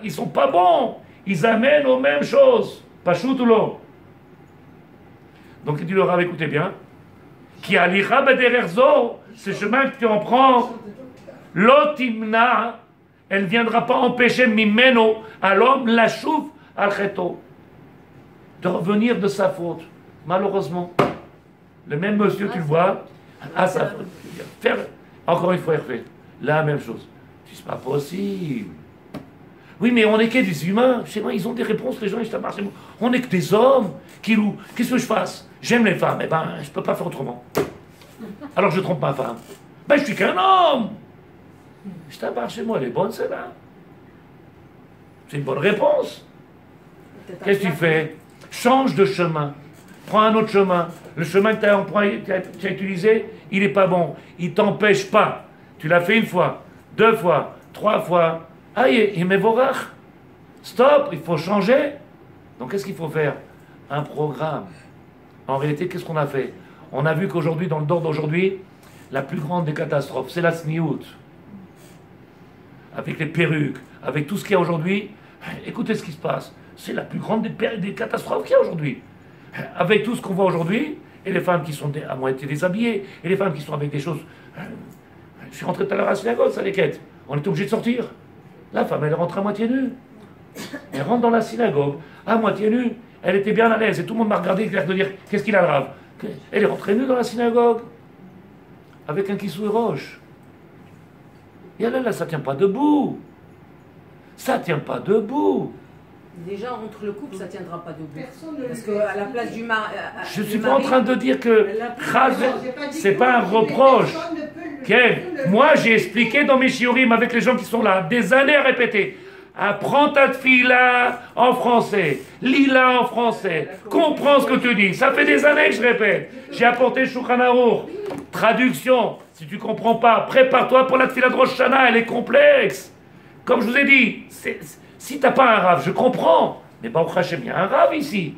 ils sont pas bons. Ils amènent aux mêmes choses. Pachout ou l'eau. Donc il dit le Rav, écoutez bien. Qui alicha bedererzo, ce chemin que tu en prends, l'otimna, elle ne viendra pas empêcher mimeno à l'homme la chouf al cheto de revenir de sa faute. Malheureusement, le même monsieur, tu le vois, à sa faute. Faire, encore une fois, Hervé, la même chose. C'est pas possible. Oui, mais on n'est que des humains. Chez moi, ils ont des réponses, les gens, ils se marchent. On n'est que des hommes. Qu'est-ce que je fasse? J'aime les femmes. Eh ben, je ne peux pas faire autrement. Alors je trompe ma femme. Ben, je suis qu'un homme. Je t'embarque chez moi, elle est bonne, celle-là. C'est une bonne réponse. Qu'est-ce que tu fais? Change de chemin. Prends un autre chemin. Le chemin que tu as utilisé, il n'est pas bon. Il ne t'empêche pas. Tu l'as fait une fois, 2 fois, 3 fois. Aïe, il m'évorach. Stop, il faut changer. Donc qu'est-ce qu'il faut faire? Un programme. En réalité, qu'est-ce qu'on a fait? On a vu qu'aujourd'hui, dans le dor d'aujourd'hui, la plus grande des catastrophes, c'est la sniout. Avec les perruques, avec tout ce qu'il y a aujourd'hui, écoutez ce qui se passe. C'est la plus grande des catastrophes qu'il y a aujourd'hui. Avec tout ce qu'on voit aujourd'hui, et les femmes qui sont à moitié déshabillées, et les femmes qui sont avec des choses... Je suis rentré tout à l'heure à la synagogue, ça les quête. On était obligé de sortir. La femme, elle rentre à moitié nue. Elle rentre dans la synagogue, à moitié nue. Elle était bien à l'aise, et tout le monde m'a regardé, clair de dire, qu'est-ce qu'il a de grave? Elle est rentrée nue dans la synagogue, avec un kissou et roche. Et là, ça ne tient pas debout. Ça ne tient pas debout. Déjà, entre le couple, ça ne tiendra pas debout. Parce qu'à la place du mari... Je ne suis pas en train de dire que c'est pas un reproche. Moi, j'ai expliqué dans mes shiurim avec les gens qui sont là, des années à répéter. Apprends ta tfila en français, lis-la en français, comprends ce que tu dis. Ça fait des années que je répète. J'ai apporté Shulchan Aruch, traduction. Si tu ne comprends pas, prépare-toi pour la tfila de Rosh Hashanah, elle est complexe. Comme je vous ai dit, si tu n'as pas un rave, je comprends. Mais Baruch Hashem, il y a un rave ici.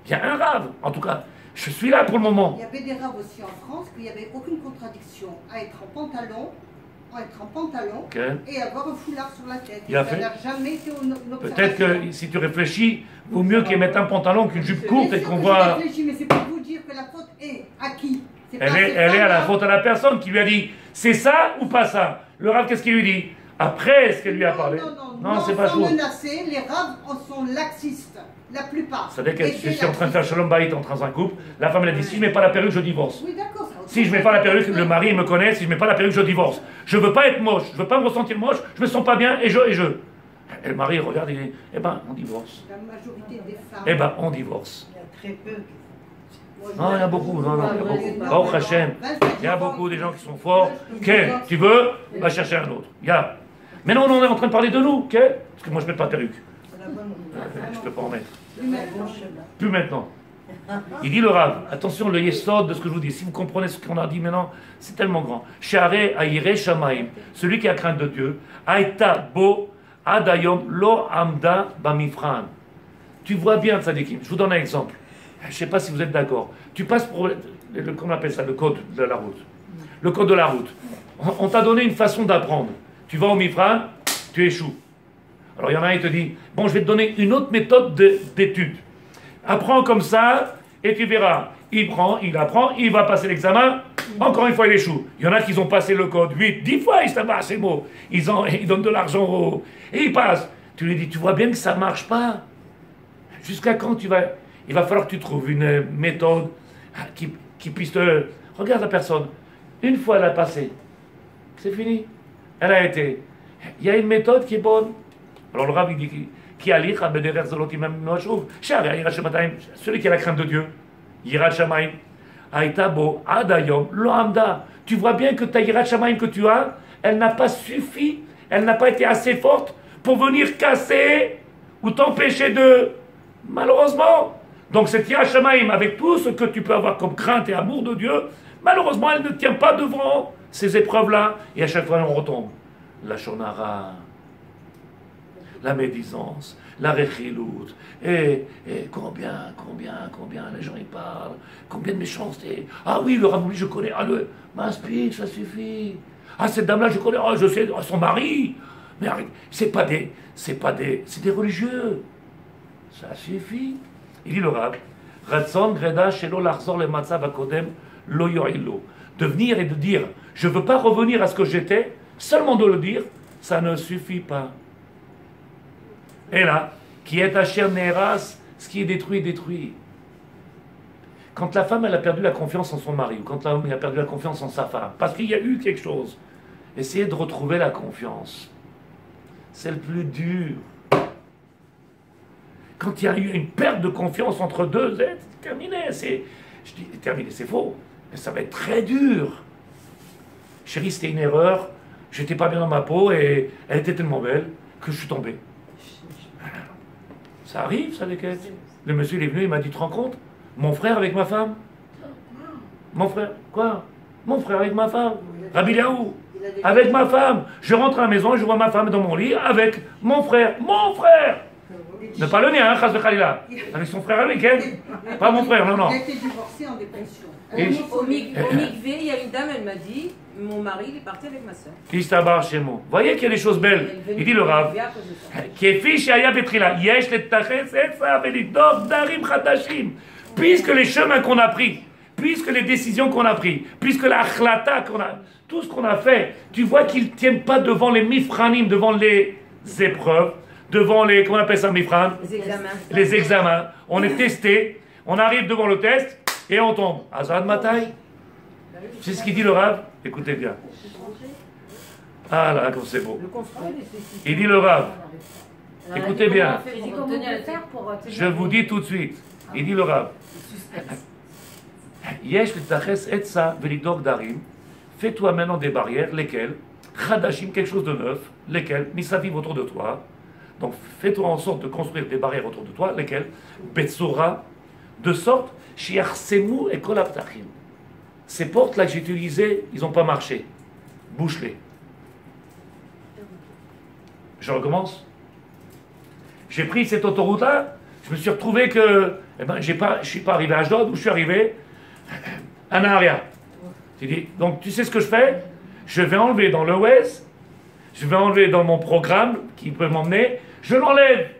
Il y a un rave. En tout cas, je suis là pour le moment. Il y avait des raves aussi en France qu'il n'y avait aucune contradiction à être en pantalon, okay, et avoir un foulard sur la tête. Il a fait. Ça n'a jamais été une observation. Peut-être que si tu réfléchis, vaut mieux qu'il mette un pantalon qu'une jupe courte et qu'on voit... Je réfléchis, mais c'est pour vous dire que la faute est à qui? Elle est à la faute à la personne qui lui a dit c'est ça ou pas ça. Le rave, qu'est-ce qu'il lui dit? Après ce qu'elle lui a parlé. Non, c'est pas tout. Menacés, les raves sont laxistes, la plupart. C'est-à-dire que je suis en train de faire shalom bayit dans un couple. La femme elle a dit si je mets pas la perruque, je divorce. Oui, d'accord. Si je mets pas la perruque, le mari il me connaît. Si je mets pas la perruque, je divorce. Je veux pas être moche. Je veux pas me ressentir moche. Je me sens pas bien et je. Et le mari regarde et dit eh ben on divorce. La majorité des femmes. Eh ben on divorce. Il y a très peu. Non, il y a beaucoup. Non, il y a beaucoup. Baruch Hashem. Il y a beaucoup des gens qui sont forts. Ok, tu veux, va chercher un autre. Il y a. Mais non, on est en train de parler de nous, ok? Parce que moi je ne mets pas de perruque. Je ne peux pas en mettre. Plus maintenant. Il dit le Rav, attention, le yesod de ce que je vous dis, si vous comprenez ce qu'on a dit maintenant, c'est tellement grand. Share ayire shamaim, celui qui a crainte de Dieu, aïta bo adayom lo amda bamifran. Tu vois bien, tzadikim, je vous donne un exemple. Je ne sais pas si vous êtes d'accord. Tu passes pour, comment on appelle ça, le code de la route. Le code de la route. On t'a donné une façon d'apprendre. Tu vas au Mifran, tu échoues. Alors il y en a un qui te dit, bon je vais te donner une autre méthode d'étude. Apprends comme ça et tu verras. Il prend, il apprend, il va passer l'examen, encore une fois il échoue. Il y en a qui ont passé le code 8, 10 fois, ils savent ces mots. Ils donnent de l'argent et ils passent. Tu lui dis, tu vois bien que ça ne marche pas. Jusqu'à quand il va falloir que tu trouves une méthode qui puisse te... Regarde la personne. Une fois elle a passé. C'est fini. Elle a été. Il y a une méthode qui est bonne. Alors le Rav il dit celui qui a la crainte de Dieu, Yirat Shamaim, Aïtabo, Adayom, Lo Amda. Tu vois bien que ta Yirat Shamaim que tu as, elle n'a pas suffi, elle n'a pas été assez forte pour venir casser ou t'empêcher de. Malheureusement. Donc cette Yirat Shamaim, avec tout ce que tu peux avoir comme crainte et amour de Dieu, malheureusement elle ne tient pas devant ces épreuves-là, et à chaque fois on retombe. La shonara, la médisance, la rechilout, et combien les gens y parlent, combien de méchanceté. Ah oui, le Rabouli je connais, ah le Maspik, ça suffit. Ah cette dame-là je connais, ah je sais, ah, son mari, Mais arrête, c'est des religieux. Ça suffit. Il dit le Rav, Ratson greda shelo lachzor le matzav hakodem lo yo'ilo. De venir et de dire, je ne veux pas revenir à ce que j'étais, seulement de le dire, ça ne suffit pas. Et là, qui est asher neras, ce qui est détruit, détruit. Quand la femme elle a perdu la confiance en son mari, ou quand l'homme a perdu la confiance en sa femme, parce qu'il y a eu quelque chose, essayez de retrouver la confiance. C'est le plus dur. Quand il y a eu une perte de confiance entre deux êtres, c'est terminé. Je dis terminé, c'est faux. Mais ça va être très dur. Chérie, c'était une erreur. J'étais pas bien dans ma peau et elle était tellement belle que je suis tombé. Ça arrive, ça, les quêtes. Le monsieur il est venu, il m'a dit, tu te rends compte? Mon frère avec ma femme? Mon frère? Quoi? Mon frère avec ma femme? Rabbi Liaou? Avec ma femme. Je rentre à la maison et je vois ma femme dans mon lit avec mon frère. Mon frère! Ne pas le mien, Chas de Khalila. Avec son frère avec elle. Pas mon frère, non, non. Il a été divorcé en dépression. Au Mikvé, il y a une dame, elle m'a dit, mon mari, il est parti avec ma soeur. Istabar chez moi. Voyez qu'il y a des choses belles. Il dit le Rav. Puisque les chemins qu'on a pris, puisque les décisions qu'on a prises, puisque la chlata qu'on a, tout ce qu'on a fait, tu vois qu'ils ne tiennent pas devant les mifranim, devant les épreuves, devant les, comment on appelle ça, mifran? Les examens. On est testé, on arrive devant le test et on tombe. Azad Matai. C'est ce qu'il dit le Rav. Écoutez bien. Ah là, comme c'est beau. Il dit le Rav. Écoutez bien. Je vous dis tout de suite. Il dit le Rav. Yesh l'taches etza velidok darim. Fais-toi maintenant des barrières, lesquelles? Chadashim, quelque chose de neuf, lesquelles? Misaviv autour de toi. Donc fais-toi en sorte de construire des barrières autour de toi, lesquelles? Betsora, de sorte, shiarsemu et kolaptachim. Ces portes-là que j'ai utilisées, ils n'ont pas marché. Bouche-les. Je recommence. J'ai pris cette autoroute-là, je me suis retrouvé que, je ne suis pas arrivé à Ashdod, où je suis arrivé à Naharia. Donc tu sais ce que je fais? Je vais enlever dans l'Ouest, je vais enlever dans mon programme qui peut m'emmener, je l'enlève.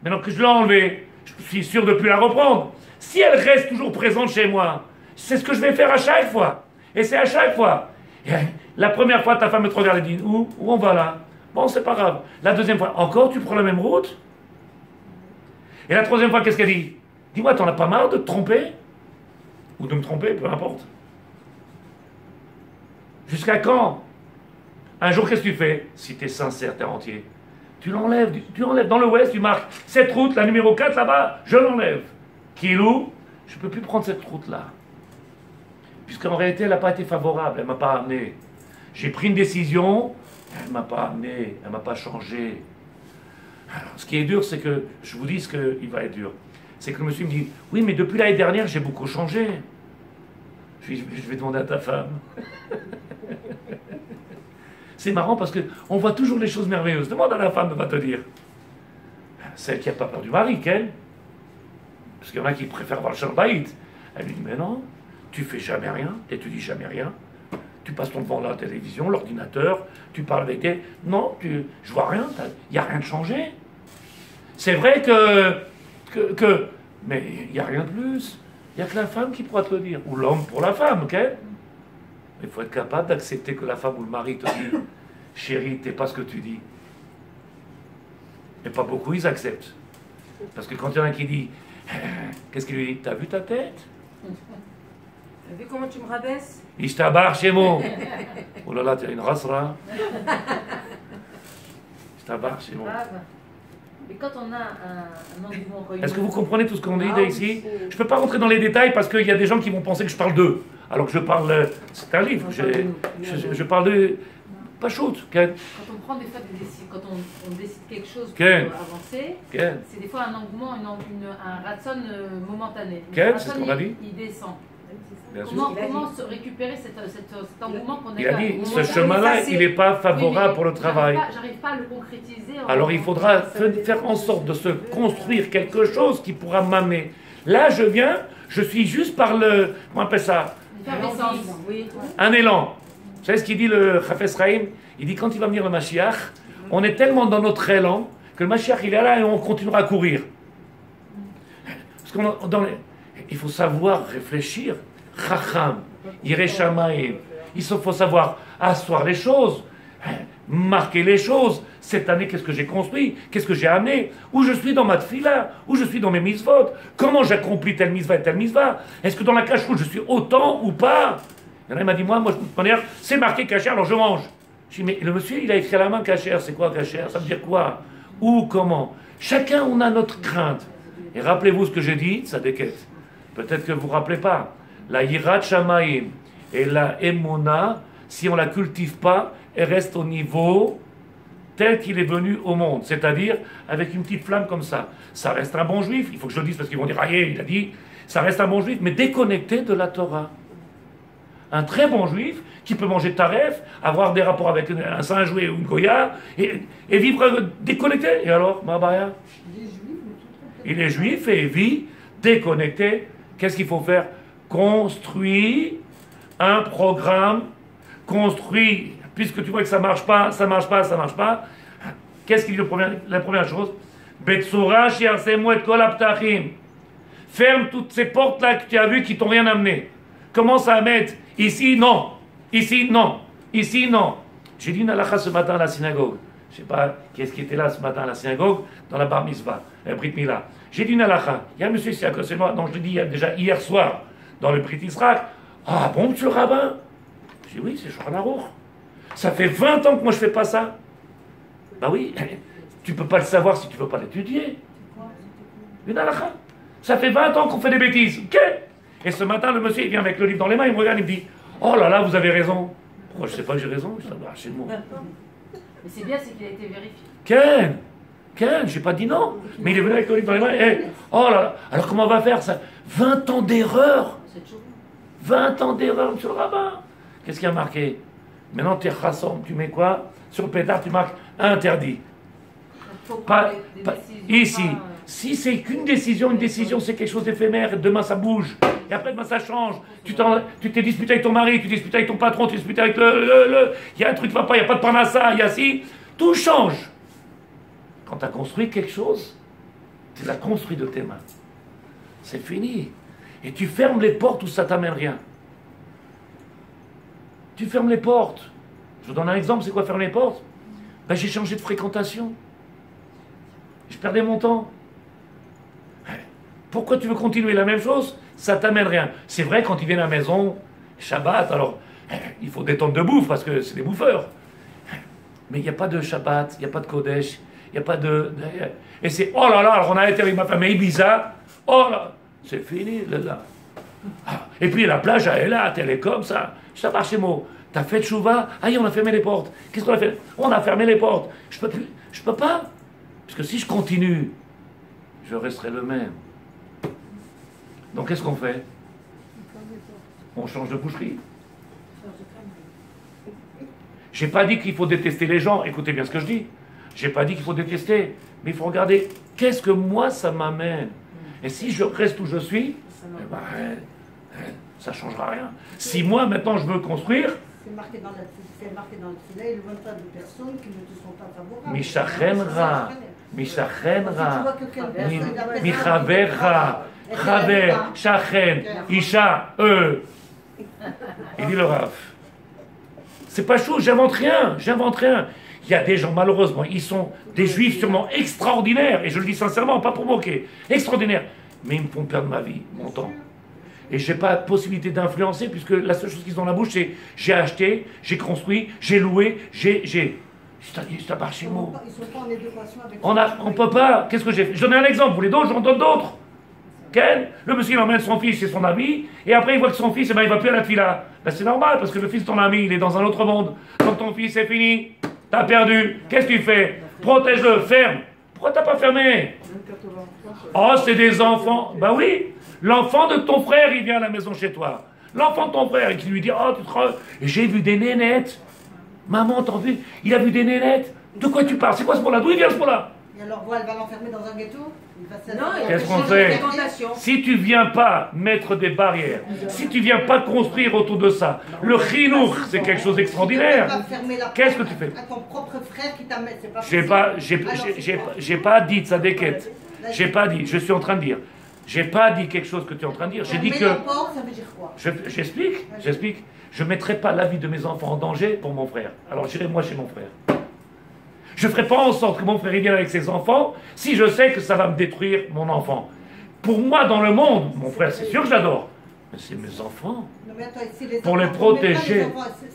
Maintenant que je l'ai enlevé, je suis sûr de ne plus la reprendre. Si elle reste toujours présente chez moi, c'est ce que je vais faire à chaque fois. Et c'est à chaque fois. Et la première fois, ta femme te regarde et dit, où on va là? Bon, c'est pas grave. La deuxième fois, encore tu prends la même route? Et la troisième fois, qu'est-ce qu'elle dit? Dis-moi, t'en as pas marre de te tromper? Ou de me tromper, peu importe. Jusqu'à quand? Un jour, qu'est-ce que tu fais? Si tu es sincère, tu es entier. Tu l'enlèves. Dans le Ouest, tu marques cette route, la numéro 4 là-bas, je l'enlève. Kilou, je ne peux plus prendre cette route-là. Puisqu'en réalité, elle n'a pas été favorable, elle ne m'a pas amené. J'ai pris une décision, elle ne m'a pas amené, elle ne m'a pas changé. Alors, ce qui est dur, c'est que, je vous dis ce qu'il va être dur, c'est que le monsieur me dit, oui, mais depuis l'année dernière, j'ai beaucoup changé. Je vais demander à ta femme. C'est marrant parce qu'on voit toujours les choses merveilleuses. Demande à la femme, elle va te dire. Celle qui n'a pas peur du mari, qu'elle. Parce qu'il y en a qui préfèrent voir le Shalbaït. Elle lui dit, mais non, tu fais jamais rien, t'étudies jamais rien. Tu passes ton temps à la télévision, l'ordinateur, tu parles avec tes... Non, je vois rien, il n'y a rien de changé. C'est vrai mais il n'y a rien de plus. Il n'y a que la femme qui pourra te le dire. Ou l'homme pour la femme, ok? Il faut être capable d'accepter que la femme ou le mari te dit chérie, t'es pas ce que tu dis. Et pas beaucoup, ils acceptent. Parce que quand il y en a un qui dit qu'est-ce qu'il lui dit? T'as vu ta tête? T'as vu comment tu me rabaisses? Ishtabar chez moi. Oh là là, t'as une rasra. Ishtabar chez moi. Mais quand on a un engouement... Est-ce que vous comprenez tout ce qu'on dit ici? Je ne peux pas rentrer dans les détails parce qu'il y a des gens qui vont penser que je parle d'eux. Alors que je parle... C'est un livre. Je parle de... Pas shoot. Quand on prend des fois des décisions, quand on décide quelque chose pour avancer, c'est des fois un engouement, un ratson momentané. C'est ce qu'on a dit? Il descend. Comment se récupérer cet engouement qu'on a? Il a dit, ce chemin-là, il n'est pas favorable pour le travail. J'arrive pas à le concrétiser. Alors il faudra faire en sorte de se construire quelque chose qui pourra m'amener. Là, je suis juste par le... Comment on appelle ça? Un élan. Vous savez ce qu'il dit le Chafetz Chaim? Il dit quand il va venir le Mashiach, On est tellement dans notre élan que le Mashiach il est là et on continuera à courir. Parce il faut savoir réfléchir. Chacham, Yireh Shamayim. Il faut savoir asseoir les choses, marquer les choses. Cette année, qu'est-ce que j'ai construit? Qu'est-ce que j'ai amené? Où je suis dans ma tfila? Où je suis dans mes mitzvot? Comment j'accomplis telle mitzvah et telle mitzvah? Est-ce que dans la cache-route, je suis autant ou pas? Il y en a, il m'a dit, moi, de toute manière, c'est marqué kasher, alors je mange. Je dis, mais le monsieur, il a écrit à la main kasher, c'est quoi kasher? Ça veut dire quoi? Où, comment? Chacun, on a notre crainte. Et rappelez-vous ce que j'ai dit, ça déquête. Peut-être que vous ne vous rappelez pas. La yirat shamayim et la emuna, si on ne la cultive pas, elle reste au niveau tel qu'il est venu au monde, c'est-à-dire avec une petite flamme comme ça. Ça reste un bon juif, il faut que je le dise parce qu'ils vont dire, ah, il a dit, ça reste un bon juif, mais déconnecté de la Torah. Un très bon juif qui peut manger taref, avoir des rapports avec un saint jouet ou une goya, et vivre déconnecté. Et alors, Mabaya? Il est juif et vit déconnecté. Qu'est-ce qu'il faut faire? Construire un programme, construire. Puisque tu vois que ça marche pas, ça marche pas, ça marche pas, qu'est-ce qu'il dit la première chose? Ferme toutes ces portes-là que tu as vues qui t'ont rien amené. Commence à mettre ici, non. Ici, non. Ici, non. J'ai dit une halakha ce matin à la synagogue. Je ne sais pas qui était là ce matin à la synagogue, dans la bar mitzvah, Brit Mila. J'ai dit une halakha. Il y a un monsieur ici à côté de moi, donc je l'ai dit déjà hier soir, dans le Brit Israq. Ah bon, monsieur le rabbin? J'ai dit oui, c'est Shulchan Aruch. Ça fait 20 ans que moi je fais pas ça. Bah oui, tu peux pas le savoir si tu veux pas l'étudier. Une halakha. Ça fait 20 ans qu'on fait des bêtises. Ok. Et ce matin, le monsieur, il vient avec le livre dans les mains, il me regarde, il me dit, oh là là, vous avez raison. Pourquoi je sais pas que j'ai raison? Je dis, ah, chez moi. Mais c'est bien, c'est qu'il a été vérifié. Ken, j'ai pas dit non. Mais il est venu avec le livre dans les mains, et, oh là là, alors comment on va faire ça? 20 ans d'erreur. 20 ans d'erreur, monsieur le rabbin. Qu'est-ce qui a marqué? Maintenant, tu es rassemble, tu mets quoi? Sur le pétard, tu marques interdit. Pas ici. Si c'est qu'une décision, une décision c'est quelque chose d'éphémère, demain ça bouge, et après demain ça change. Tu t'es disputé avec ton mari, tu t'es disputé avec ton patron, tu t'es disputé avec il y a un truc qui va pas, il n'y a pas de parnassa, il y a si. Tout change. Quand tu as construit quelque chose, tu l'as construit de tes mains. C'est fini. Et tu fermes les portes où ça t'amène rien. Tu fermes les portes. Je vous donne un exemple, c'est quoi fermer les portes? Ben, j'ai changé de fréquentation. Je perdais mon temps. Pourquoi tu veux continuer la même chose? Ça t'amène rien. C'est vrai, quand ils viennent à la maison, Shabbat, alors il faut des tonnes de bouffe parce que c'est des bouffeurs. Mais il n'y a pas de Shabbat, il n'y a pas de Kodesh, il n'y a pas de... Et c'est, oh là là, alors on a été avec ma femme à Ibiza, oh là, c'est fini, là. Et puis la plage, elle est là, elle est comme ça. Ça marche chez moi. T'as fait tchouva? Aïe, on a fermé les portes. Qu'est-ce qu'on a fait? On a fermé les portes. Je peux pas. Parce que si je continue, je resterai le même. Donc qu'est-ce qu'on fait? On change de boucherie. J'ai pas dit qu'il faut détester les gens. Écoutez bien ce que je dis. J'ai pas dit qu'il faut détester. Mais il faut regarder qu'est-ce que moi ça m'amène. Et si je reste où je suis, eh ben, ça ne changera rien. Si moi maintenant je veux construire, c'est marqué dans le filet, lointain de personnes qui ne te sont pas favorables. Mishachenra, Michaverra, Chaver, Shachen, Isha, il dit le Rav. C'est pas chaud, j'invente rien. Il y a des gens, malheureusement, ils sont des juifs sûrement extraordinaires, et je le dis sincèrement, pas pour moquer, extraordinaires, mais ils me font perdre ma vie, mon temps. Et je n'ai pas de possibilité d'influencer, puisque la seule chose qu'ils ont dans la bouche, c'est j'ai acheté, j'ai construit, j'ai loué, j'ai. C'est un marché mot. Ils ne sont pas en adéquation avec... On ne peut pas. Qu'est-ce que j'ai fait? Je donne un exemple. Vous voulez d'autres? J'en donne d'autres. Ken, le monsieur il emmène son fils et son ami, et après il voit que son fils, il ne va plus à la fila. Ben, c'est normal, parce que le fils de ton ami, il est dans un autre monde. Donc ton fils, c'est fini. T'as perdu. Qu'est-ce que tu fais? Protège-le, ferme. Pourquoi t'as pas fermé? Oh, c'est des enfants. Ben oui. L'enfant de ton frère, il vient à la maison chez toi. L'enfant de ton frère, et qui lui dit, oh, j'ai vu des nénettes. Maman, t'as vu? Il a vu des nénettes. De quoi tu parles? C'est quoi ce mot-là? D'où il vient ce mot-là? Et alors, elle va l'enfermer dans un ghetto? Qu'est-ce qu'on fait? Si tu viens pas mettre des barrières, si tu viens pas construire autour de ça, le chinour, c'est quelque chose d'extraordinaire. Qu'est-ce que tu fais? À ton propre frère qui t'a mis, c'est pas j'ai pas dit de sa déquête. J'ai pas dit, je suis en train de dire. J'ai pas dit quelque chose que tu es en train de dire. J'ai dit que. Ça veut dire quoi? J'explique. Je ne mettrai pas la vie de mes enfants en danger pour mon frère. Alors j'irai moi chez mon frère. Je ne ferai pas en sorte que mon frère vienne avec ses enfants si je sais que ça va me détruire mon enfant. Pour moi, dans le monde, mon frère, c'est sûr que j'adore. Mais c'est mes enfants. Non, mais attends, pour les protéger.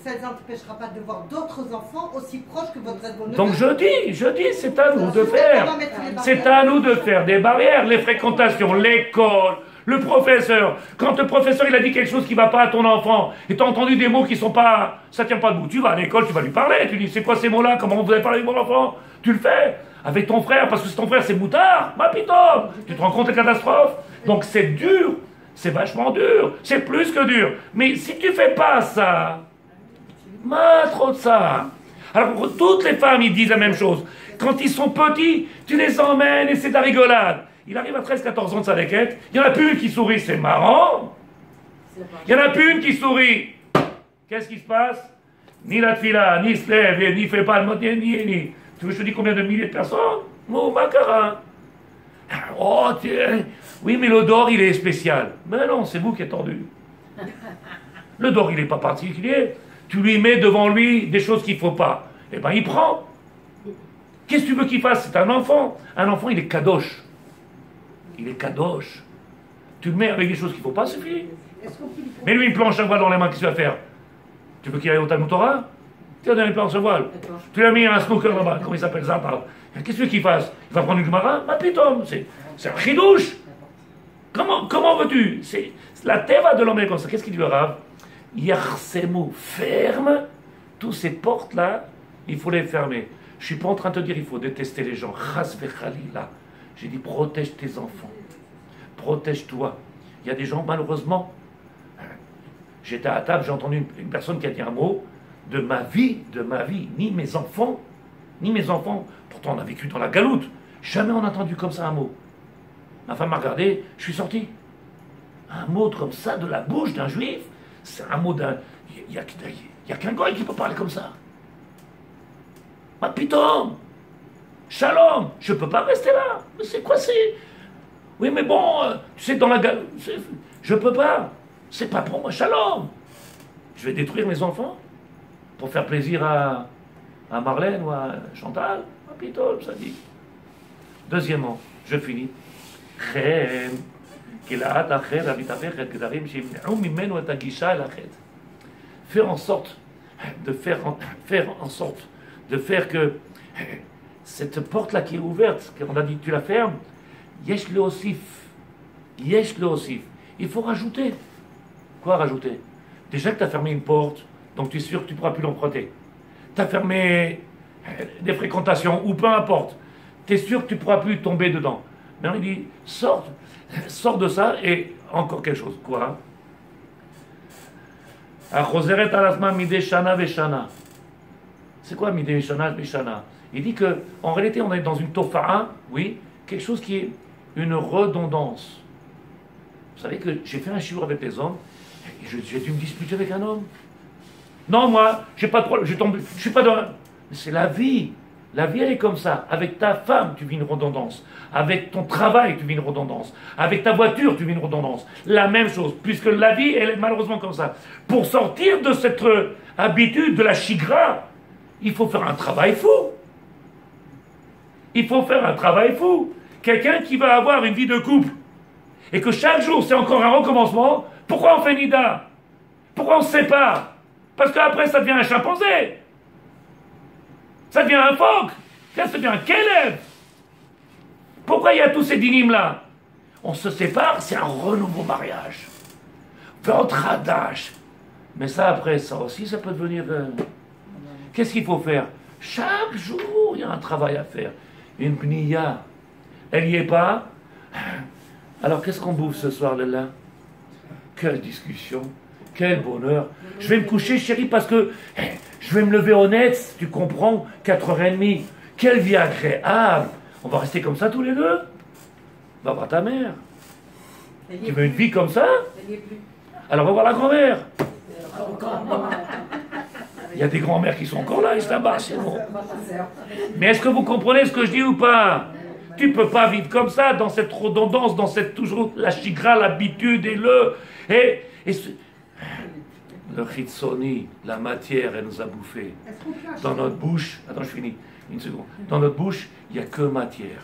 Ça ne t'empêchera pas de voir d'autres enfants aussi proches que votre aide. Donc je dis, c'est à nous de faire. C'est à nous de faire des barrières, les fréquentations, l'école, le professeur. Quand le professeur il a dit quelque chose qui ne va pas à ton enfant, et tu as entendu des mots qui sont pas, ça tient pas debout, tu vas à l'école, tu vas lui parler, tu dis c'est quoi ces mots-là, comment vous avez parlé avec mon enfant, tu le fais avec ton frère, parce que c'est ton frère, c'est moutard, ma pitome, tu te rends compte des catastrophes. Donc c'est dur, c'est vachement dur, c'est plus que dur. Mais si tu fais pas ça, trop de ça. Alors toutes les femmes ils disent la même chose. Quand ils sont petits, tu les emmènes et c'est de la rigolade. Il arrive à 13-14 ans de sa déquête, il n'y en a plus une qui sourit, c'est marrant. Il n'y en a plus une qui sourit. Qu'est-ce qui se passe? Ni la tfila, ni se lève, ni fait pas le mot, ni. Tu veux que je te dise combien de milliers de personnes? Mon macarin. Oh, tiens. Oui, mais le dor, il est spécial. Mais non, c'est vous qui êtes tordu. Le dor, il n'est pas particulier. Tu lui mets devant lui des choses qu'il ne faut pas. Eh bien, il prend. Qu'est-ce que tu veux qu'il fasse? C'est un enfant. Un enfant, il est kadosh. Il est kadosh. Tu le mets avec des choses qu'il ne faut pas, c'est fini. Mais lui, une planche à voile dans les mains, qu'est-ce qu'il va faire? Tu veux qu'il aille au Talmud Torah? Tu as donné une planche à voile. Tu lui as mis un snooker là-bas. Comment il s'appelle ça? Qu'est-ce que tu veux qu'il fasse? Il va prendre une Gemara? Ma pitom, c'est un chidouche. Comment veux-tu? C'est la teva de l'homme est comme ça. Qu'est-ce qu'il dit le Rav? Yarsemu, ferme. Tous ces portes-là, il faut les fermer. Je ne suis pas en train de te dire il faut détester les gens. Chas vechalila. J'ai dit protège tes enfants. Protège-toi. Il y a des gens, malheureusement. J'étais à table, j'ai entendu une personne qui a dit un mot. De ma vie, ni mes enfants, pourtant on a vécu dans la galoute, jamais on a entendu comme ça un mot. Ma femme m'a regardé, je suis sorti. Un mot comme ça de la bouche d'un juif, c'est un mot d'un... Il n'y a qu'un goy qui peut parler comme ça. Ma pitom, shalom, je ne peux pas rester là. Mais c'est quoi c'est? Oui mais bon, tu sais dans la galoute, je ne peux pas. C'est pas pour moi, shalom. Je vais détruire mes enfants pour faire plaisir à Marlène ou à Chantal? À Pitol, ça dit. Deuxièmement, je finis. Faire en sorte de faire que cette porte-là qui est ouverte, qu'on a dit tu la fermes, yesh le osif. Il faut rajouter. Quoi rajouter? Déjà que tu as fermé une porte, donc tu es sûr que tu ne pourras plus l'emprunter. Tu as fermé des fréquentations, ou peu importe. Tu es sûr que tu ne pourras plus tomber dedans. Maintenant, il dit, sors de ça, et encore quelque chose. Quoi? C'est quoi midé shana veshana? Il dit qu'en réalité, on est dans une tofa'a, oui, quelque chose qui est une redondance. Vous savez que j'ai fait un shiur avec les hommes, et j'ai dû me disputer avec un homme. Non, moi, j'ai pas de problème, je suis pas dans... C'est la vie. La vie, elle est comme ça. Avec ta femme, tu vis une redondance. Avec ton travail, tu vis une redondance. Avec ta voiture, tu vis une redondance. La même chose, puisque la vie, elle est malheureusement comme ça. Pour sortir de cette habitude, de la chigra, il faut faire un travail fou. Quelqu'un qui va avoir une vie de couple, et que chaque jour, c'est encore un recommencement, pourquoi on fait nida? Pourquoi on se sépare? Parce qu'après, ça devient un chimpanzé. Ça devient un phoque. Ça devient un kelev. Pourquoi il y a tous ces dynimes-là? On se sépare, c'est un renouveau mariage. Votre adage. Mais ça, après, ça aussi, ça peut devenir... Qu'est-ce qu'il faut faire? Chaque jour, il y a un travail à faire. Une pniya. Elle n'y est pas. Alors, qu'est-ce qu'on bouffe ce soir, là? Quelle discussion. Quel bonheur. Je vais me coucher, chérie, parce que je vais me lever honnête, tu comprends, 4h30. Quelle vie agréable. On va rester comme ça tous les deux? Va voir ta mère. Tu veux une vie comme ça? Alors va voir la grand-mère. Il y a des grands-mères qui sont encore là, ils se là-bas, c'est bon. Mais est-ce que vous comprenez ce que je dis ou pas? Tu ne peux pas vivre comme ça, dans cette redondance, dans cette toujours la chigra, l'habitude et le chitsoni, la matière, elle nous a bouffé. Dans notre bouche, attends, je finis, une seconde. Dans notre bouche, il n'y a que matière.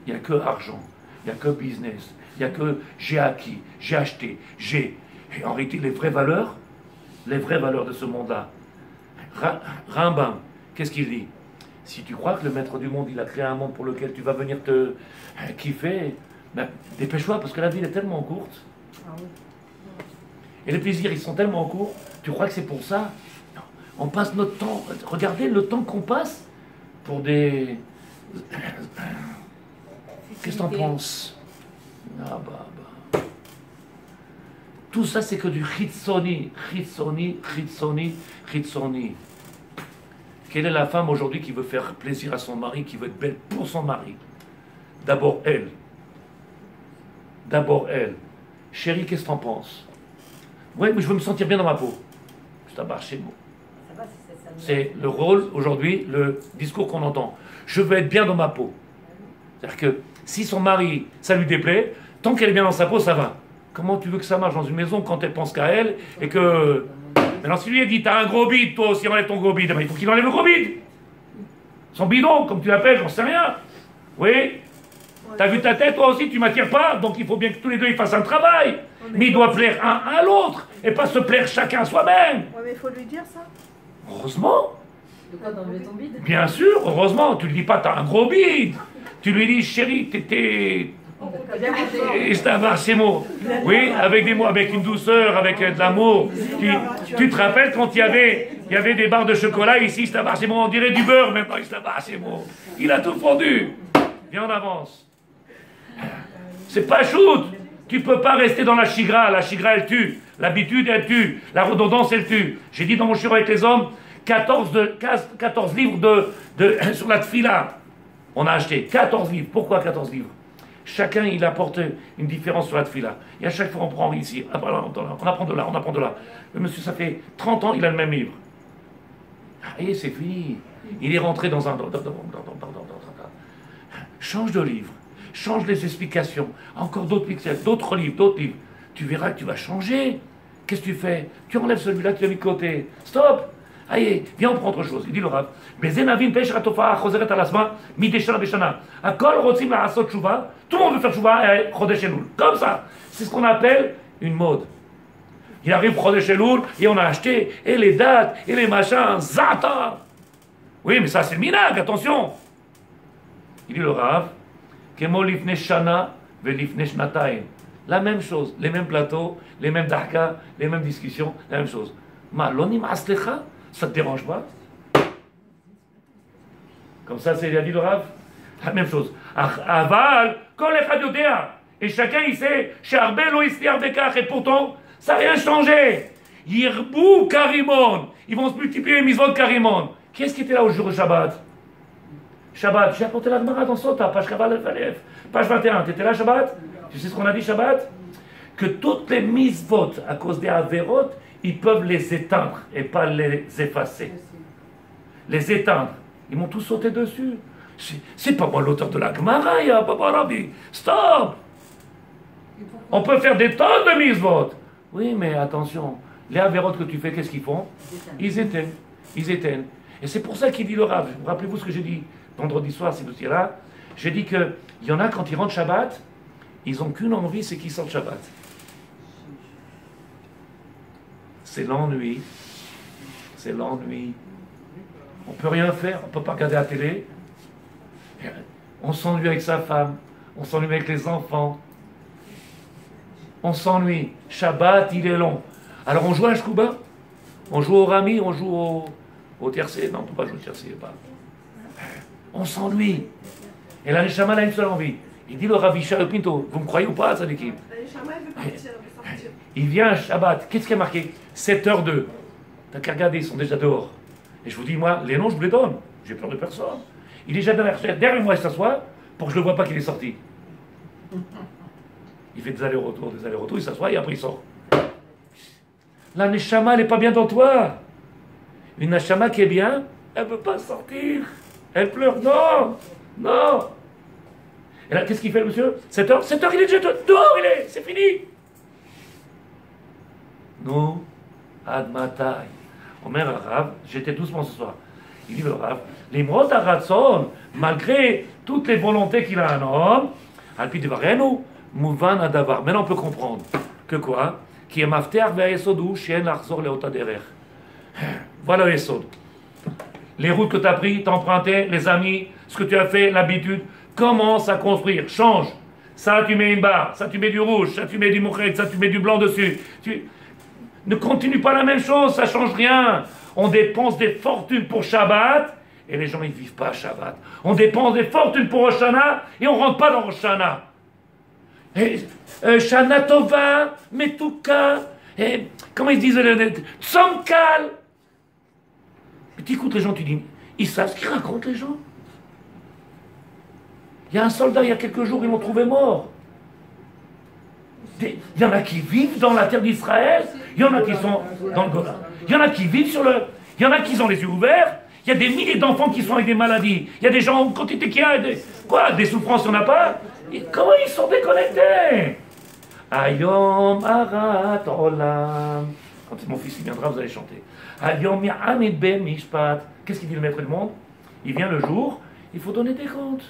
Il n'y a que argent. Il n'y a que business. Il n'y a que j'ai acquis, j'ai acheté, j'ai. Et en réalité, les vraies valeurs de ce monde-là. Rambam, qu'est-ce qu'il dit? Si tu crois que le maître du monde, il a créé un monde pour lequel tu vas venir te kiffer, ben, dépêche-toi, parce que la vie est tellement courte. Et les plaisirs, ils sont tellement courts, tu crois que c'est pour ça? Non. On passe notre temps, regardez le temps qu'on passe pour des... Qu'est-ce que t'en penses? Ah bah. Tout ça, c'est que du chitsoni. Quelle est la femme aujourd'hui qui veut faire plaisir à son mari, qui veut être belle pour son mari? D'abord elle. Chérie, qu'est-ce que t'en penses? Oui, mais je veux me sentir bien dans ma peau. Je t'abarre chez moi. C'est le rôle, aujourd'hui, le discours qu'on entend. Je veux être bien dans ma peau. C'est-à-dire que si son mari, ça lui déplaît, tant qu'elle est bien dans sa peau, ça va. Comment tu veux que ça marche dans une maison quand elle pense qu'à elle et que... Maintenant, si lui a dit, t'as un gros bide, toi aussi, enlève ton gros bide, il faut qu'il enlève le gros bide. Son bidon, comme tu l'appelles, j'en sais rien. Oui. T'as vu ta tête, toi aussi, tu m'attires pas, donc il faut bien que tous les deux ils fassent un travail. Mais ils doivent plaire un à l'autre, et pas se plaire chacun à soi-même. Ouais, mais il faut lui dire ça. Heureusement. De quoi, d'enlever ton bide? Bien sûr, heureusement. Tu lui dis pas, t'as un gros bide. Tu lui dis, chérie, t'étais... Et c'est un mots. Oui, avec des mots, avec une douceur, avec de l'amour. Tu te rappelles quand il y avait des barres de chocolat ici, c'est un mots, on dirait du beurre maintenant, c'est un mots. Il a tout fondu. Viens en avance. C'est pas shoot. Tu peux pas rester dans la chigra elle tue. L'habitude elle tue. La redondance elle tue. J'ai dit dans mon shiur avec les hommes, 14 livres sur la tfila. On a acheté 14 livres. Pourquoi 14 livres? Chacun, il apporte une différence sur la tfila. Et à chaque fois, on prend ici, on apprend de là. Le monsieur, ça fait 30 ans, il a le même livre. Et c'est fini. Il est rentré dans un... Change de livre. Change les explications. Encore d'autres livres. Tu verras que tu vas changer. Qu'est-ce que tu fais? Tu enlèves celui-là, tu l'as mis de côté. Stop. Allez, viens, on prend autre chose. Il dit le Rav. Tout le monde veut faire tchouva comme ça. C'est ce qu'on appelle une mode. Il arrive Chodesh Elul et on a acheté, et les dates, et les machins, zata. Oui, mais ça c'est le minag, attention. Il dit le Rav, Kemo lifne shana ve lifne shnatayn. La même chose, les mêmes plateaux, les mêmes darka, les mêmes discussions, la même chose. Ma lonim aslecha, ça te dérange pas? Comme ça, c'est dit le Rav. La même chose. Aval, kol echad yodea. Et chacun, il sait, Sharbe lo isliar bekach. Et pourtant, ça n'a rien changé. Yirbu karimon. Ils vont se multiplier les mitzvot karimon. Qui est-ce qui était là au jour de Shabbat? Shabbat, j'ai apporté la Gemara dans Sota, page Kaval Alef, page 21. Tu étais là, Shabbat? Tu sais ce qu'on a dit, Shabbat? Que toutes les mitzvot, à cause des averot, ils peuvent les éteindre et pas les effacer. Les éteindre. Ils m'ont tous sauté dessus. C'est pas moi l'auteur de la Gemara, ya Baba Rabbi. Stop! On peut faire des tonnes de mitzvot. Oui, mais attention, les avérotes que tu fais, qu'est-ce qu'ils font? Ils éteignent. Et c'est pour ça qu'il dit le Rav. Rappelez-vous ce que j'ai dit vendredi soir, si vous étiez là. J'ai dit qu'il y en a, quand ils rentrent Shabbat, ils n'ont qu'une envie, c'est qu'ils sortent Shabbat. C'est l'ennui. On ne peut rien faire, on ne peut pas regarder la télé. On s'ennuie avec sa femme, on s'ennuie avec les enfants. On s'ennuie. Shabbat, il est long. Alors on joue à Shkouba, on joue au Rami, on joue au tiercé. Non, on ne peut pas jouer au tiercé. On s'ennuie. Et la Neshama a une seule envie. Il dit le Rav Yishar Pinto, vous me croyez ou pas, ça l'équipe? Il vient à Shabbat, qu'est-ce qui a marqué? 7h02. T'as qu'à regarder, ils sont déjà dehors. Et je vous dis, moi, les noms, je vous les donne. J'ai peur de personne. Il est déjà derrière moi, il s'assoit pour que je ne le vois pas qu'il est sorti. Il fait des allers-retours, il s'assoit et après il sort. La neshama, elle n'est pas bien dans toi. Une neshama qui est bien, elle ne veut pas sortir. Elle pleure. Non, non. Et là, qu'est-ce qu'il fait, le monsieur? 7h, il est déjà dehors, c'est fini. Nous, admatai. Omer Rav, j'étais doucement ce soir. Il dit le Rav, l'imrot haratson, malgré toutes les volontés qu'il a un homme, alpi devarenu, mouvan adavar. Maintenant on peut comprendre que quoi? Qui est mafter ve'esodou, chien l'arzor leota derer. Voilà l'esod. Les routes que tu as prises, tu as emprunté, les amis, ce que tu as fait, l'habitude, commence à construire, change. Ça, tu mets une barre, ça, tu mets du rouge, ça, tu mets du moukhet, ça, tu mets du blanc dessus. Ne continue pas la même chose, ça change rien. On dépense des fortunes pour Shabbat, et les gens, ils ne vivent pas Shabbat. On dépense des fortunes pour Rosh Hashanah, et on ne rentre pas dans Rosh Hashanah. Shana Tova, Metuka, comment ils disent, Tzomkal. Tu écoutes les gens, tu dis, ils savent ce qu'ils racontent, les gens. Il y a un soldat, il y a quelques jours, ils l'ont trouvé mort. Il y en a qui vivent dans la terre d'Israël, il y en a qui sont dans le Golan. Il y en a qui vivent sur le... Il y en a qui ont les yeux ouverts, il y a des milliers d'enfants qui sont avec des maladies. Il y a des gens, quand il y a des souffrances, il n'y en a pas. Comment ils sont déconnectés? Ayom arat olam. Quand mon fils il viendra, vous allez chanter. Ayom ya'amid ben mishpat. Qu'est-ce qu'il dit le maître du monde? Il vient le jour, il faut donner des comptes.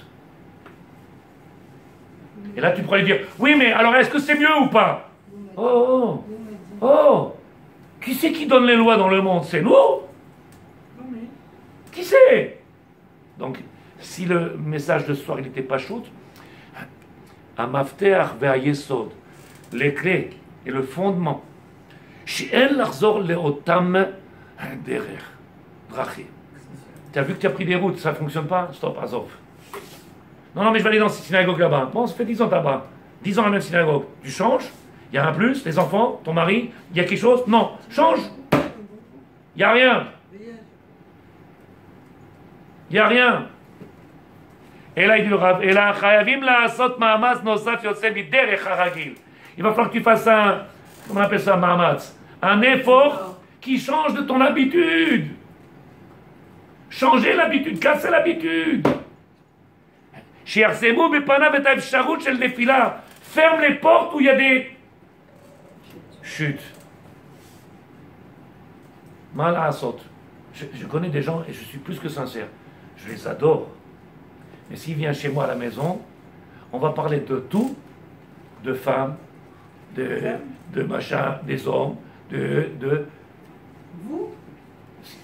Et là, tu pourrais lui dire, oui, mais alors est-ce que c'est mieux ou pas? Oh, oh, oh. Qui c'est qui donne les lois dans le monde? C'est nous? Qui c'est? Donc, si le message de ce soir, il n'était pas shoot, Amafteach ve'ayesod, les clés et le fondement, She'en l'arzor le'otam derer, drachim. Tu as vu que tu as pris des routes, ça ne fonctionne pas? Stop, azov. Non, mais je vais aller dans cette synagogue là-bas. Bon, ça fait 10 ans là-bas. 10 ans à la même synagogue. Tu changes? Il y a un plus, les enfants, ton mari, il y a quelque chose? Non, change. Il n'y a rien. Il n'y a rien. Et là, il dit le Rav, et là, chayavim la'asot ma'amas nosaf yotze miderech haragil. Il va falloir que tu fasses un, comment on appelle ça, ma'amas? Un effort qui change de ton habitude. Changer l'habitude, casser l'habitude. Shiarsemu bepanav et afsharut shel nefila. Ferme les portes où il y a des chutes. Mal asot. Je connais des gens et je suis plus que sincère. Je les adore. Mais s'il vient chez moi à la maison, on va parler de tout, de femmes, de machin, des hommes, de... Vous?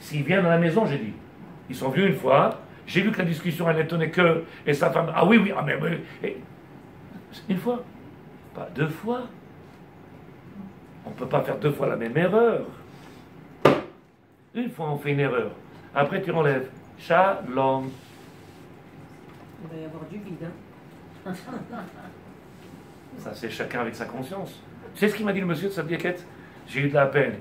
S'ils viennent à la maison, j'ai dit. Ils sont venus une fois, j'ai vu que la discussion, elle n'étonnait que... Et sa femme, ah oui, oui, ah mais... une fois, pas 2 fois. On ne peut pas faire 2 fois la même erreur. Une fois, on fait une erreur. Après, tu enlèves. Shalom. Il va y avoir du vide. Hein. Ça, c'est chacun avec sa conscience. Tu sais ce qu'il m'a dit le monsieur de sa biquette? J'ai eu de la peine.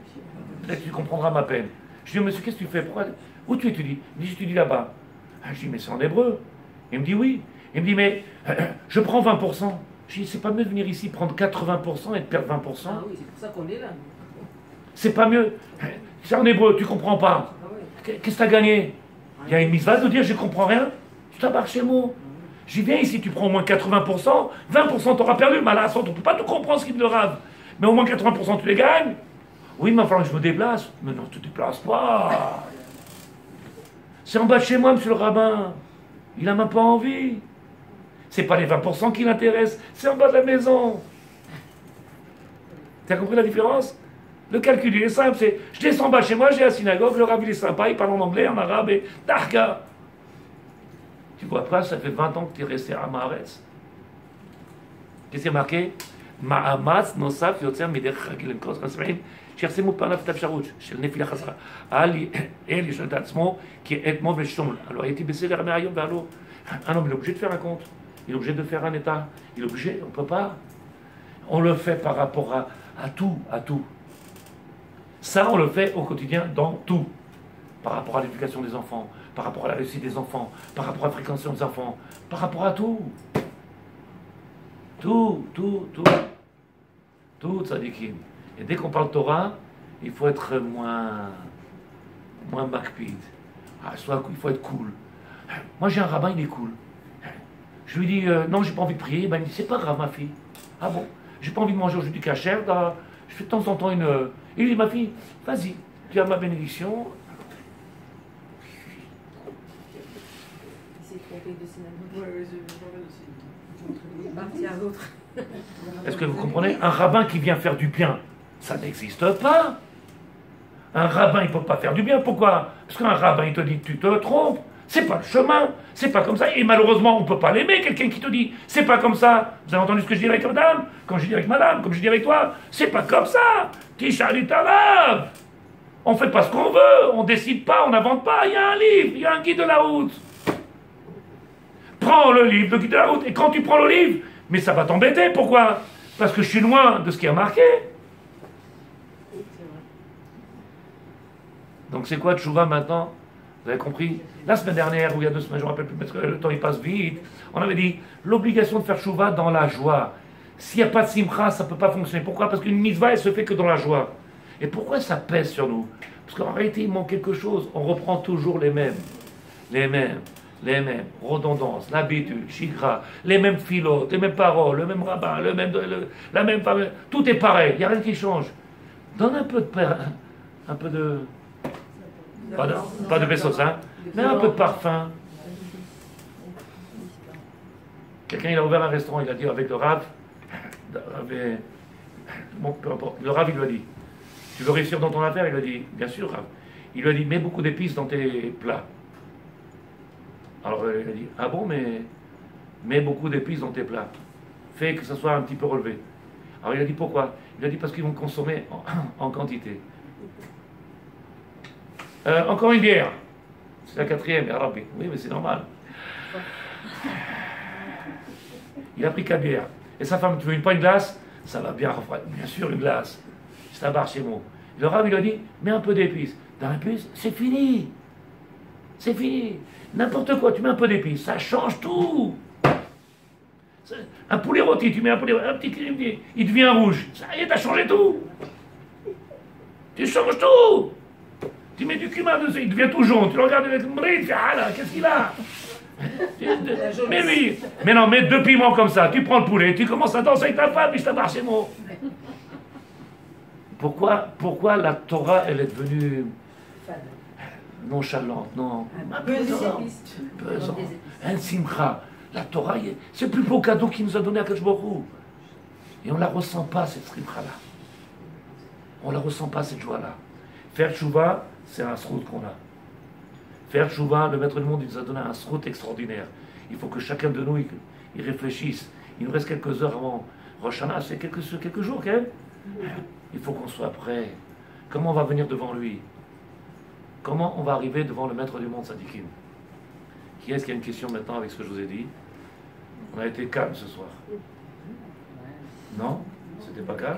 Peut-être que tu comprendras ma peine. Je dis, monsieur, qu'est-ce que tu fais? Pourquoi? Où tu étudies? Il me dit, j'étudie là-bas. Je dis, mais c'est en hébreu. Il me dit, oui. Il me dit, mais je prends 20%. Je dis, c'est pas mieux de venir ici prendre 80% et de perdre 20%? Ah oui, c'est pour ça qu'on est là. C'est pas mieux. C'est en hébreu, tu comprends pas. Ah oui. Qu'est-ce que tu as gagné? Il y a une mitzvah de dire, je comprends rien. Tu t'embarques chez moi. J'y viens ici, tu prends au moins 80%, 20% t'auras perdu, mais à la sorte, on ne peut pas tout comprendre ce qu'il te rave. Mais au moins 80% tu les gagnes. Oui, mais il va falloir que je me déplace. Mais non, tu ne te déplaces pas. C'est en bas de chez moi, monsieur le rabbin. Il n'a même pas envie. C'est pas les 20% qui l'intéressent, c'est en bas de la maison. Tu as compris la différence? Le calcul, il est simple, c'est, je descends en bas de chez moi, j'ai la synagogue, le rabbin il est sympa, il parle en anglais, en arabe, et Darga. Tu vois pas, ça fait 20 ans que tu es resté à Maaretz. Qu'est-ce qui est marqué? Ma'amatz nosaf yotzer midech chagil en kos rasmein שיחסמו פניו את האפשרות של נפילה חזרה. אל ישאל את עצמו כי אתמול ושתום. Alors הייתי בסדר מהיום והלא. Un homme, il est obligé de faire un compte. Il est obligé de faire un état. Il est obligé, on ne peut pas. On le fait par rapport à tout, à tout. Ça, on le fait au quotidien dans tout. Par rapport à l'éducation des enfants, par rapport à la réussite des enfants, par rapport à la fréquentation des enfants, par rapport à tout. Tout, tzadikim. Et dès qu'on parle Torah, il faut être moins makpid. Il faut être cool. Moi j'ai un rabbin, il est cool. Je lui dis, non, j'ai pas envie de prier. Ben, il me dit, c'est pas grave, ma fille. Ah bon, j'ai pas envie de manger aujourd'hui du kasher. Je fais de temps en temps une. Il dit, ma fille, vas-y, tu as ma bénédiction. Il s'est trompé de synagogue. Est-ce que vous comprenez? Un rabbin qui vient faire du bien, ça n'existe pas. Un rabbin, il ne peut pas faire du bien. Pourquoi? Parce qu'un rabbin, il te dit, tu te trompes. C'est pas le chemin. C'est pas comme ça. Et malheureusement, on ne peut pas l'aimer, quelqu'un qui te dit, c'est pas comme ça. Vous avez entendu ce que je dis avec madame? Comme je dis avec madame, comme je dis avec toi. C'est pas comme ça. Tishalit Alav. On ne fait pas ce qu'on veut. On ne décide pas, on n'invente pas. Il y a un livre, il y a un guide de la route. Prends le livre, le guide de la route. Et quand tu prends le livre, mais ça va t'embêter. Pourquoi? Parce que je suis loin de ce qui est marqué. Donc c'est quoi Tchouva maintenant? Vous avez compris? La semaine dernière, ou il y a 2 semaines, je ne me rappelle plus, parce que le temps il passe vite, on avait dit l'obligation de faire Tchouva dans la joie. S'il n'y a pas de simcha, ça ne peut pas fonctionner. Pourquoi? Parce qu'une mitzvah, elle se fait que dans la joie. Et pourquoi ça pèse sur nous? Parce qu'en réalité, il manque quelque chose. On reprend toujours les mêmes, redondance, l'habitude, chigra, les mêmes philotes, les mêmes paroles, le même rabbin, la même femme. Tout est pareil, il n'y a rien qui change. Donne un peu de pas de vaisseau, hein, mais un peu de parfum. Quelqu'un, il a ouvert un restaurant, il a dit avec le Rav, bon, peu importe, le Rav, il lui a dit, tu veux réussir dans ton affaire? Il lui a dit, bien sûr, Rav. Il lui a dit, mets beaucoup d'épices dans tes plats. Alors il a dit, ah bon, mais mets beaucoup d'épices dans tes plats. Fais que ça soit un petit peu relevé. Alors il a dit, pourquoi? Il a dit, parce qu'ils vont consommer en quantité. Encore une bière. C'est la 4e, Arabi. Oui, mais c'est normal. Il a pris 4 bières. Et sa femme, tu veux pas une glace? Ça va bien refroidir. Bien sûr, une glace. C'est un bar chez moi. Le Rav, il a dit, mets un peu d'épices. Dans l'épice, c'est fini. C'est fini. N'importe quoi, tu mets un peu d'épices. Ça change tout. Un poulet rôti, tu mets un petit crème, il devient rouge. Ça y est, t'as changé tout. Tu changes tout. Tu mets du cumin dessus, il devient tout jaune. Tu le regardes avec une bride, tu fais, ah là, qu'est-ce qu'il a? Mais oui, mais non, mets 2 piments comme ça, tu prends le poulet, tu commences à danser avec ta femme, et je t'abarre chez moi. Pourquoi la Torah, elle est devenue nonchalante? Non, pesante. Un simcha. La Torah, c'est le plus beau cadeau qu'il nous a donné à Akadosh Baruch Hu. Et on ne la ressent pas, cette simcha-là. On ne la ressent pas, cette joie-là. Faire tchouva, c'est un srout qu'on a. Faire tchouva, le maître du monde, il nous a donné un srout extraordinaire. Il faut que chacun de nous, il réfléchisse. Il nous reste quelques heures avant Rosh Hashanah, c'est quelques jours quand même. Il faut qu'on soit prêt. Comment on va venir devant lui? Comment on va arriver devant le maître du monde, Sadikim? Qui est-ce qui a une question maintenant avec ce que je vous ai dit? On a été calme ce soir. Non? C'était pas calme?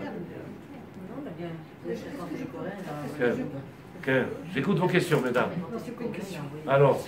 J'écoute vos questions, mesdames. Alors.